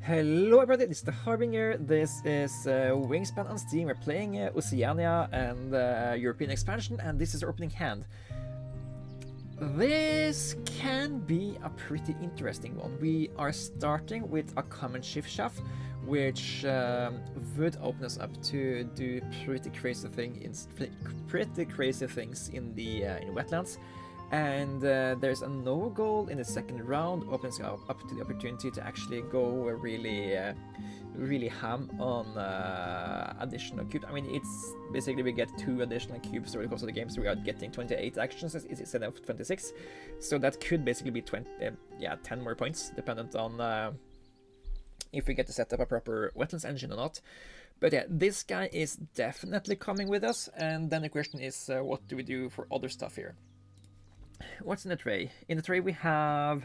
Hello everybody, this is the Harbinger. This is Wingspan on Steam. We're playing Oceania and European expansion, and this is our opening hand. This can be a pretty interesting one. We are starting with a common Chiffchaff, which would open us up to do pretty crazy things in the wetlands. And there's a no goal in the second round, opens up to the opportunity to actually go really ham on additional cubes. I mean, it's basically we get 2 additional cubes over the course of the game, so we are getting 28 actions instead of 26. So that could basically be 10 more points, dependent on if we get to set up a proper wetlands engine or not. But yeah, this guy is definitely coming with us, and then the question is, what do we do for other stuff here? What's in the tray? In the tray we have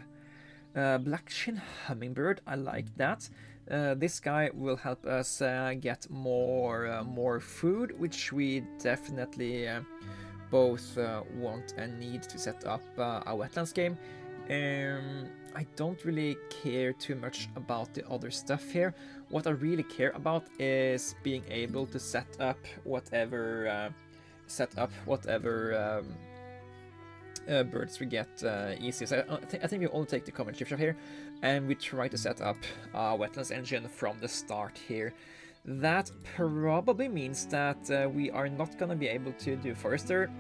black chin hummingbird. I like that. This guy will help us get more food, which we definitely both want and need to set up a wetlands game. I don't really care too much about the other stuff here. What I really care about is being able to set up whatever birds we get easy. So I think we only take the common Chiffchaff here, and we try to set up a wetlands engine from the start here. That probably means that we are not going to be able to do Forester.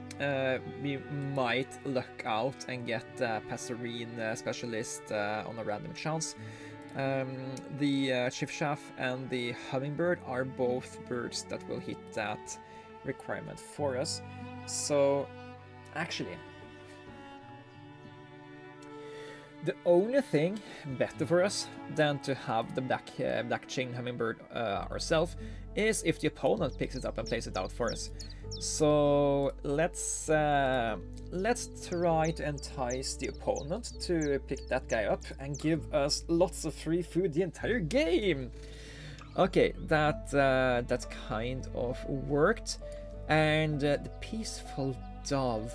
We might luck out and get Passerine Specialist on a random chance. The Chiffchaff and the Hummingbird are both birds that will hit that requirement for us. So, actually, the only thing better for us than to have the black chain hummingbird ourselves is if the opponent picks it up and plays it out for us. So let's try to entice the opponent to pick that guy up and give us lots of free food the entire game. Okay, that kind of worked, and the peaceful dove.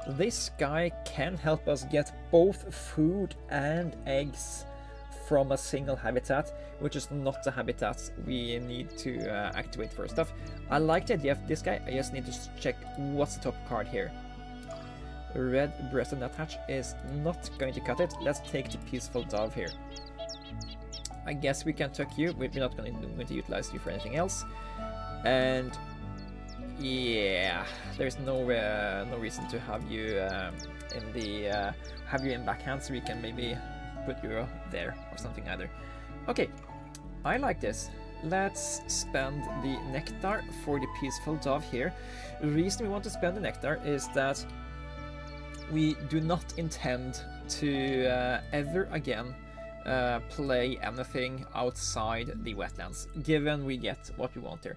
This guy can help us get both food and eggs from a single habitat, which is not the habitat we need to activate for stuff. I like the idea of this guy. I just need to check what's the top card here. Red-breasted nuthatch is not going to cut it. Let's take the peaceful dove here. I guess we can tuck you. We're not going to utilize you for anything else. And yeah, there's no reason to have you in backhand, so we can maybe put you there or something either. Okay, I like this. Let's spend the nectar for the peaceful dove here. The reason we want to spend the nectar is that we do not intend to ever again play anything outside the wetlands, given we get what we want here.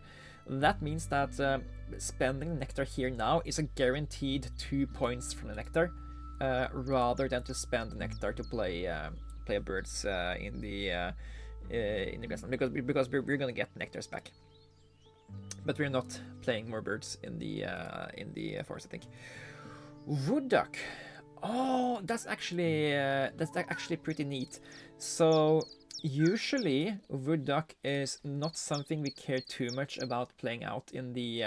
That means that spending nectar here now is a guaranteed 2 points from the nectar, rather than to spend the nectar to play birds in the grassland, because we're gonna get nectars back, but we're not playing more birds in the forest, I think. Wood duck. Oh, that's actually pretty neat. So usually, wood duck is not something we care too much about playing out in the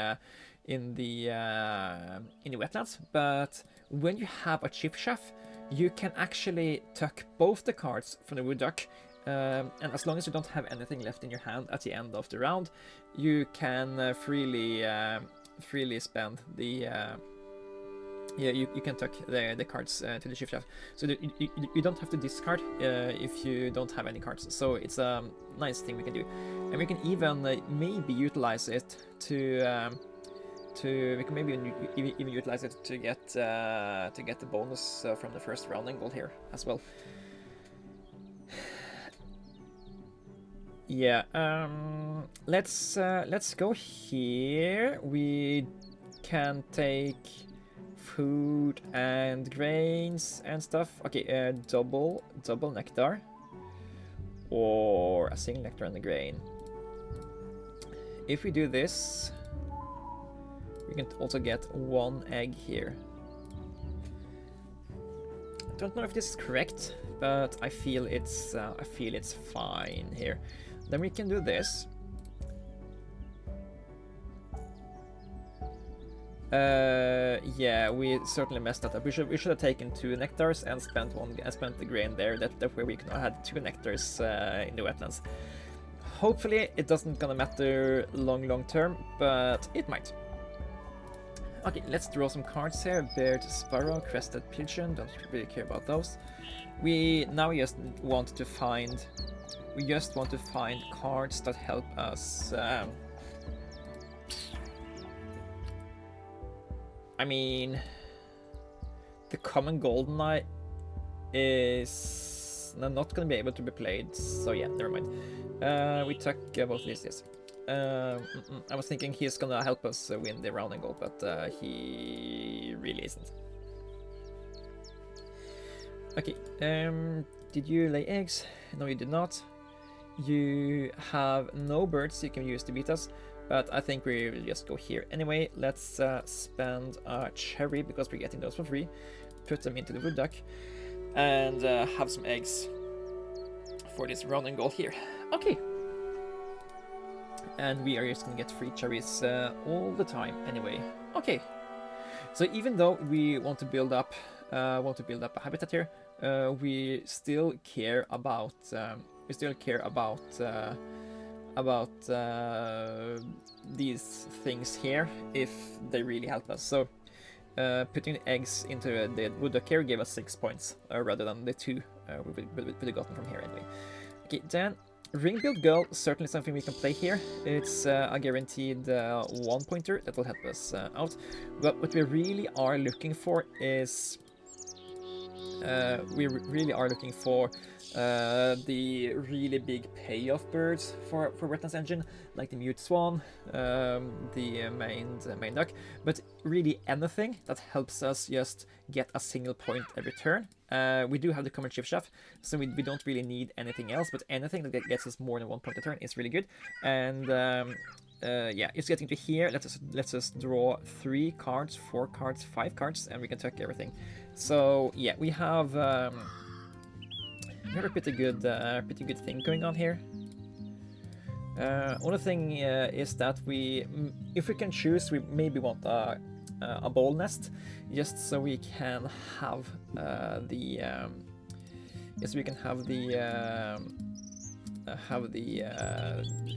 wetlands. But when you have a Chiffchaff, you can actually tuck both the cards from the wood duck, and as long as you don't have anything left in your hand at the end of the round, you can freely spend the. You can tuck the cards to the Chiffchaff, so you don't have to discard if you don't have any cards. So it's a nice thing we can do, and we can even maybe utilize it to utilize it to get the bonus from the first round and gold here as well. Yeah, let's go here. We can take food and grains and stuff. Okay, double nectar, or a single nectar and a grain. If we do this, we can also get 1 egg here. don't know if this is correct, but I feel it's fine here. Then we can do this. Yeah, we certainly messed that up. We should have taken 2 nectars and spent the grain there. That way we could have had 2 nectars in the wetlands. Hopefully it doesn't gonna matter long term, but it might. Okay, let's draw some cards here. Beard, Sparrow, Crested Pigeon. Don't really care about those. We now just want to find cards that help us. I mean, the common golden is not going to be able to be played, so yeah, never mind. We took both of these, yes. I was thinking he's going to help us win the round and goal, but he really isn't. Okay, did you lay eggs? No, you did not. You have no birds you can use to beat us. But I think we will just go here anyway. Let's spend a cherry because we're getting those for free. Put them into the wood duck and have some eggs for this round and goal here. Okay. And we are just gonna get free cherries all the time anyway. Okay. So even though we want to build up a habitat here, we still care about these things here if they really help us. So putting the eggs into the wood duck here gave us 6 points rather than the 2 we would have gotten from here anyway. Okay, then Ring-Built Girl, certainly something we can play here. It's a guaranteed 1 pointer that will help us out. But what we really are looking for is the really big payoff birds for Wetlands Engine, like the Mute Swan, the main duck, but really anything that helps us just get a single point every turn. We do have the common Chiffchaff, so we don't really need anything else, but anything that gets us more than 1 point a turn is really good. And yeah, it's getting to here. Let's us draw 3 cards, 4 cards, 5 cards, and we can tuck everything. So yeah, we have a pretty good thing going on here. Only thing is that if we can choose, we maybe want a ball nest, just so we can have the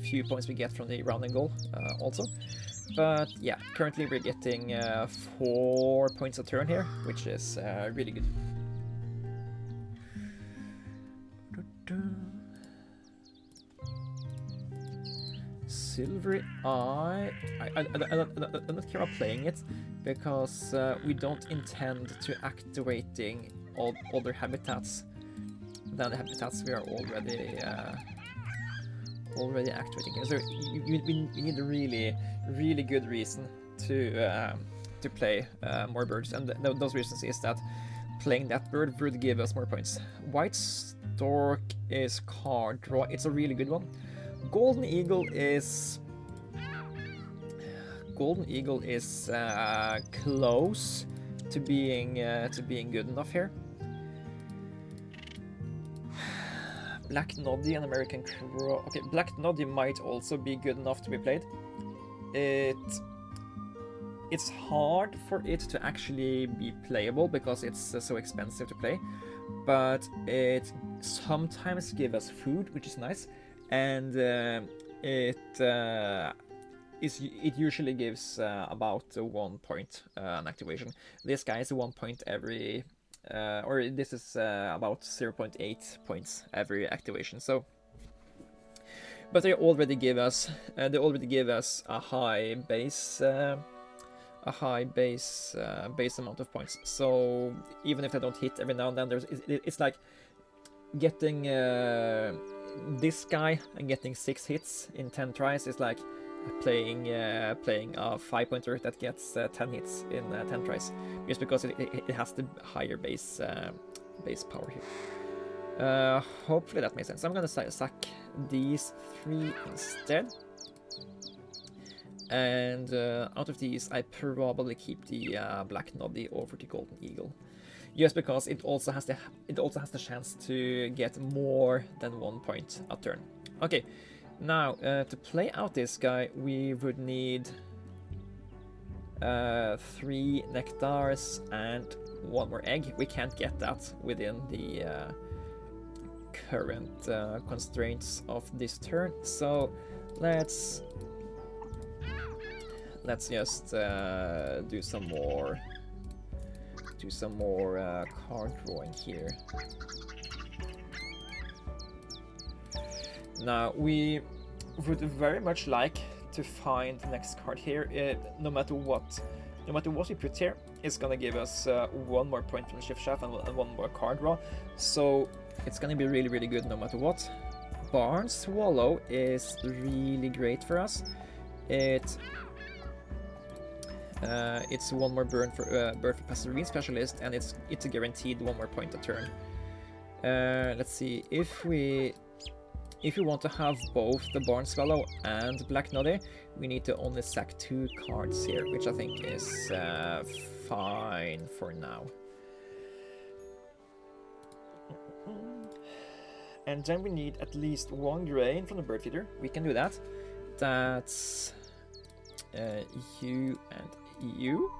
few points we get from the round and goal also. But yeah, currently we're getting 4 points a turn here, which is really good. Silvery Eye. I don't care about playing it because we don't intend to activating all other habitats than the habitats we are already activating here. So we need a really good reason to play more birds, and those reasons is that playing that bird would give us more points. White Stork is card draw. It's a really good one. Golden Eagle is close to being good enough here. Black Noddy and American Crow. Okay, Black Noddy might also be good enough to be played. It's hard for it to actually be playable because it's so expensive to play, but it sometimes gives us food, which is nice, and it usually gives about 1 point an activation. This guy is 1 point every, or this is about 0.8 points every activation. So, but they already give us a high base. Base amount of points. So even if I don't hit every now and then, it's like getting this guy and getting 6 hits in 10 tries is like playing a 5-pointer that gets 10 hits in 10 tries, just because it has the higher base power here. Hopefully that makes sense. I'm gonna sack these 3 instead. And out of these, I probably keep the Black Noddy over the Golden Eagle. just because it also has the chance to get more than 1 point a turn. Okay, now to play out this guy, we would need 3 nectars and 1 more egg. We can't get that within the current constraints of this turn, so let's just do some more card drawing here. Now we would very much like to find the next card here. No matter what we put here, it's gonna give us 1 more point from the Chiffchaff and 1 more card draw. So it's gonna be really, really good no matter what. Barn Swallow is really great for us. It's 1 more bird for Passerine Specialist, and it's a guaranteed 1 more point a turn. Let's see, if we want to have both the Barn Swallow and Black Noddy, we need to only sack 2 cards here, which I think is fine for now. And then we need at least 1 grain from the bird feeder. We can do that. That's you and you.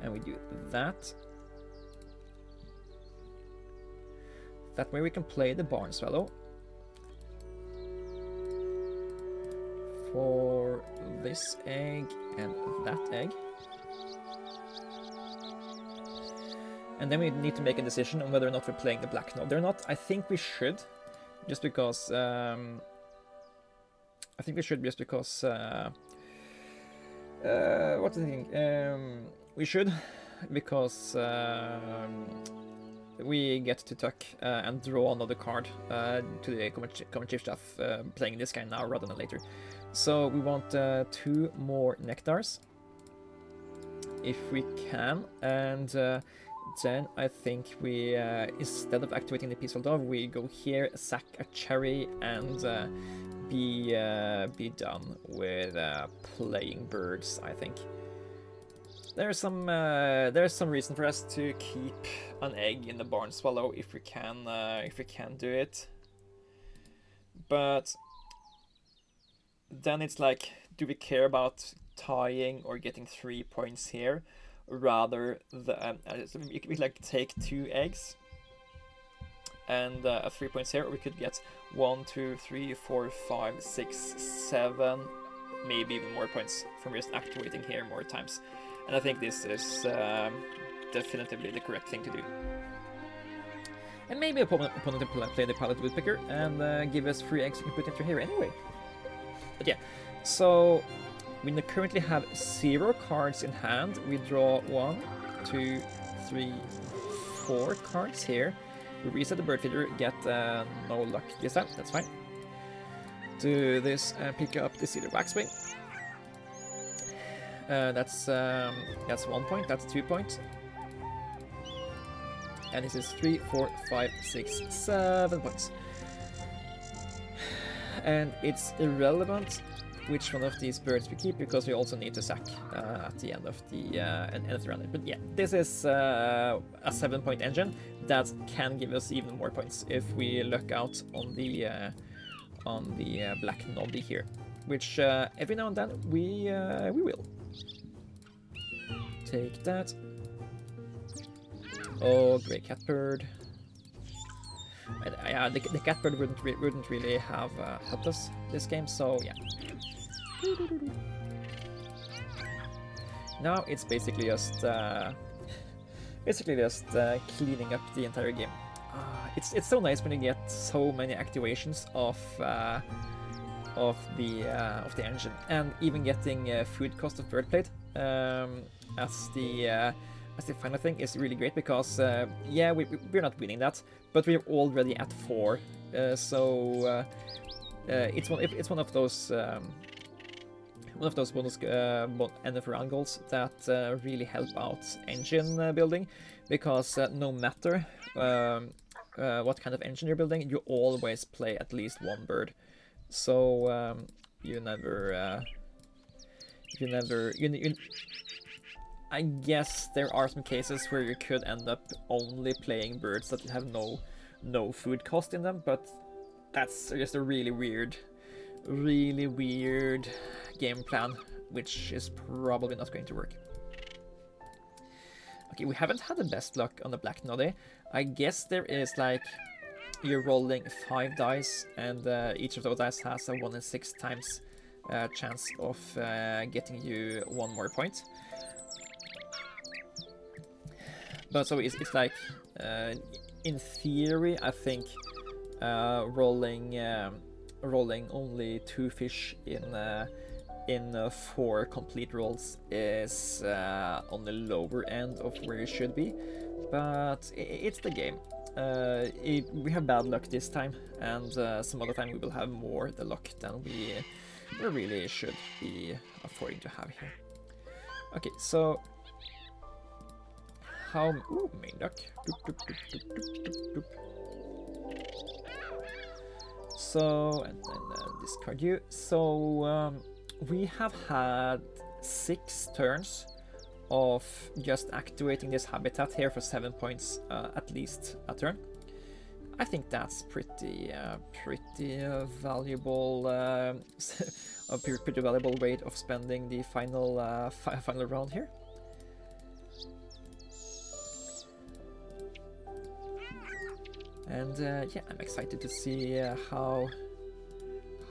And we do that. That way we can play the Barn Swallow for this egg and that egg. And then we need to make a decision on whether or not we're playing the Black Nod or not. I think we should, just because what do you think? We should, because we get to tuck and draw another card to the common Chiffchaff, playing this guy now rather than later. So we want 2 more nectars, if we can, and then I think we, instead of activating the Peaceful Dove, we go here, sack a cherry, and be done with playing birds, I think. There's some reason for us to keep an egg in the Barn Swallow if we can do it. But then it's like, do we care about tying or getting 3 points here? Rather than we like take 2 eggs and 3 points here, or we could get 1, 2, 3, 4, 5, 6, 7, maybe even more points from just activating here more times. And I think this is definitively the correct thing to do. And maybe opponent will play the Pilot Woodpecker and give us 3 eggs we can put into here anyway. But yeah, so we currently have 0 cards in hand. We draw 1, 2, 3, 4 cards here. We reset the bird feeder, get no luck this time, that's fine. Do this and pick up the Cedar Waxwing. That's 1 point, that's 2 points. And this is 3, 4, 5, 6, 7 points. And it's irrelevant which one of these birds we keep, because we also need to sack at the end of the round. But yeah, this is a 7-point engine that can give us even more points if we luck out on the Black Noddy here, which every now and then we will. Take that. Oh, Grey Catbird. Yeah, the Catbird wouldn't really have helped us this game, so yeah. Now it's basically just cleaning up the entire game. It's so nice when you get so many activations of the engine, and even getting food cost of bird plate as the final thing is really great, because yeah, we're not winning that, but we're already at 4, so it's one of those bonus end of round goals that really help out engine building, because no matter what kind of engine you're building, you always play at least 1 bird, so you never I guess there are some cases where you could end up only playing birds that have no food cost in them, but that's just a really weird game plan, which is probably not going to work. Okay, we haven't had the best luck on the black noddy. I guess there is like you're rolling 5 dice, and each of those dice has a 1 in 6 times chance of getting you 1 more point. But so it's like, in theory, I think rolling only 2 fish in 4 complete rolls is on the lower end of where you should be, but it's the game. We have bad luck this time, and some other time we will have more the luck than we really should be affording to have here. Okay, so how... Ooh, main duck. Doop, doop, doop, doop, doop, doop. So, and then discard you. So, we have had 6 turns of just activating this habitat here for 7 points at least a turn. I think that's pretty valuable, a pretty valuable way of spending the final final round here. And yeah, I'm excited to see how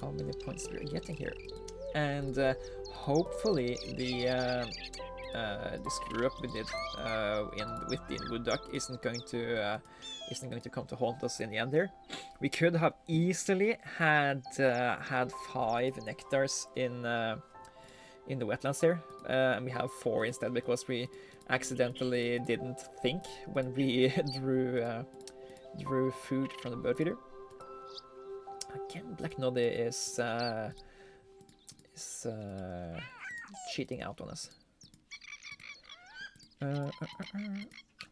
many points we're getting here, and hopefully the screw up we did with the wood duck isn't going to come to haunt us in the end here. We could have easily had 5 nectars in the wetlands here, and we have 4 instead because we accidentally didn't think when we drew food from the bird feeder. Again, black noddy is cheating out on us.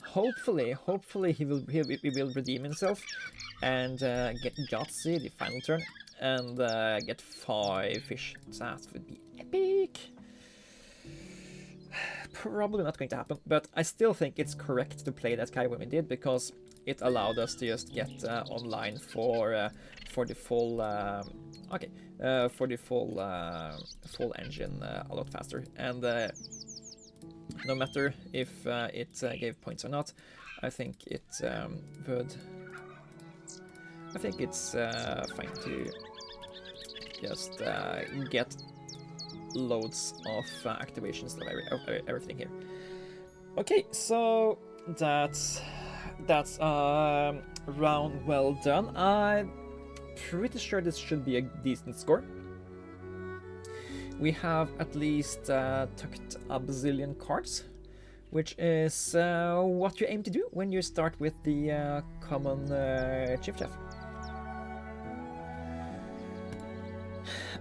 Hopefully he will redeem himself and get Yahtzee the final turn and get 5 fish. That would be epic. Probably not going to happen, but I still think it's correct to play that guy when we did, because it allowed us to just get online for the full full engine a lot faster, and no matter if it gave points or not, I think it's fine to just get loads of activations of everything here. Okay, so that's round well done. I'm pretty sure this should be a decent score. We have at least tucked a bazillion cards, which is what you aim to do when you start with the common Chiffchaff.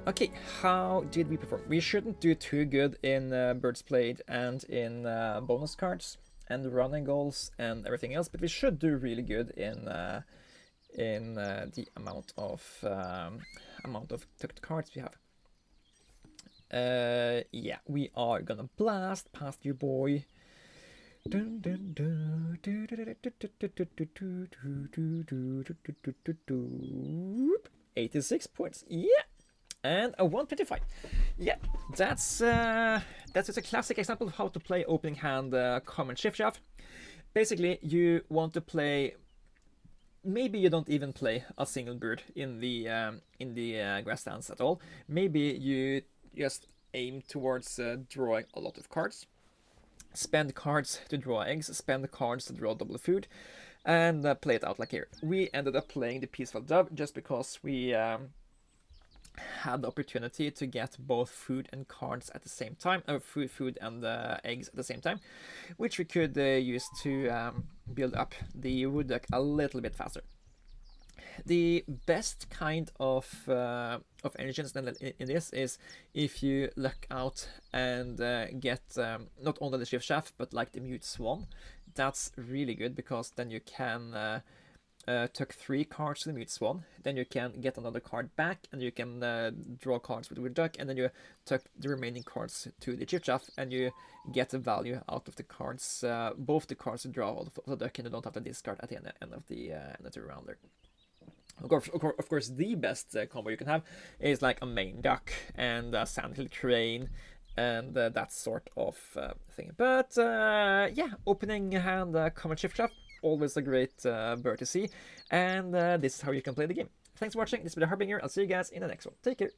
Okay, how did we perform? We shouldn't do too good in Birds Played and in bonus cards and running goals and everything else, but we should do really good in the amount of tucked cards we have. Yeah, we are gonna blast past you, boy. 86 points, yeah, and a 125. Yeah, that's just a classic example of how to play opening hand common Chiffchaff. Basically, you want to play. Maybe you don't even play a single bird in the grasslands at all. Maybe you just aim towards drawing a lot of cards. Spend cards to draw eggs, spend cards to draw double food, and play it out like here. We ended up playing the Peaceful Dove just because we had the opportunity to get both food and cards at the same time, food and eggs at the same time, which we could use to build up the wood duck a little bit faster. The best kind of engines in this is if you luck out and get not only the Chiffchaff but like the Mute Swan. That's really good because then you can took 3 cards to the mute swan, then you can get another card back, and you can draw cards with your duck, and then you took the remaining cards to the Chiffchaff, and you get the value out of the cards, both the cards you draw out of the duck, and you don't have to discard at the end of the round there. Of course, the best combo you can have is like a main duck and a sandhill crane and that sort of thing. But yeah, opening hand common Chiffchaff, always a great bird to see. And this is how you can play the game. Thanks for watching. This has been Harbinger. I'll see you guys in the next one. Take care.